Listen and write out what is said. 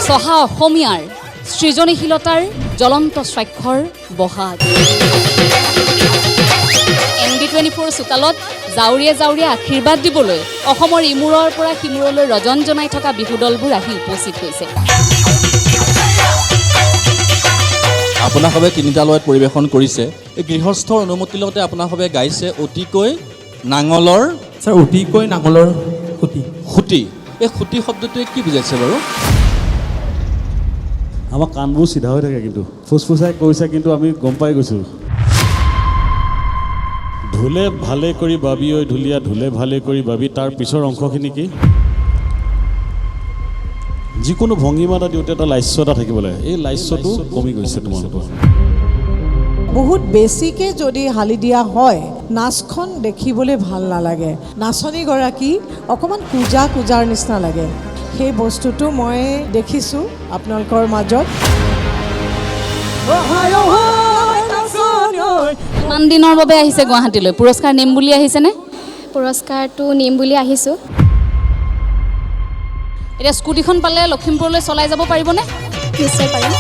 চহা অসমীয়াৰ সৃজনীশীলতাৰ জ্বলন্ত স্বাক্ষৰ বহাগ ND24 চোতালত জাউৰীয়ে জাউৰীয়ে আশীৰ্বাদ দিবলৈ অসমৰ ইমূৰৰ পৰা সিমূৰলৈ ৰজন জনাই থকা বিহুদলবোৰ আহি উপস্থিত হৈছে। আপোনাসবে তিনিটা লয়ত পৰিৱেশন কৰিছে। এই গৃহস্থৰ অনুমতিৰ লগতে আপোনাসবে গাইছে অতিকৈ নাঙলৰ স্যাৰ অতিকৈ নাঙলৰ খুঁটি খুঁটি। এই খুঁটি শব্দটোৱে কি বুজাইছে বাৰু? আমাৰ কাণবোৰ চিধা হৈ থাকে, কিন্তু ফুচফুচাই কৈছে, কিন্তু আমি গম পাই গৈছোঁ। ঢোলে ভালে কৰি বাবি ঐ ঢুলীয়া ঢোলে ভালে কৰি বাবি, তাৰ পিছৰ অংশখিনি কি? যিকোনো ভংগীমা এটা দিওঁতে এটা লাস্য এটা থাকিব লাগে। এই লাস্যটো কমি গৈছে তোমালোকৰ। বহুত বেছিকৈ যদি হালি দিয়া হয় নাচখন দেখিবলৈ ভাল নালাগে। নাচনীগৰাকী অকণমান কুজাৰ নিচিনা লাগে। সেই বস্তুটো মই দেখিছোঁ আপোনালোকৰ মাজত। কিমান দিনৰ বাবে আহিছে গুৱাহাটীলৈ? পুৰস্কাৰ নিম বুলি আহিছেনে? পুৰস্কাৰটো নিম বুলি আহিছোঁ। এতিয়া স্কুটিখন পালে লখিমপুৰলৈ চলাই যাব পাৰিবনে? নিশ্চয় পাৰিম।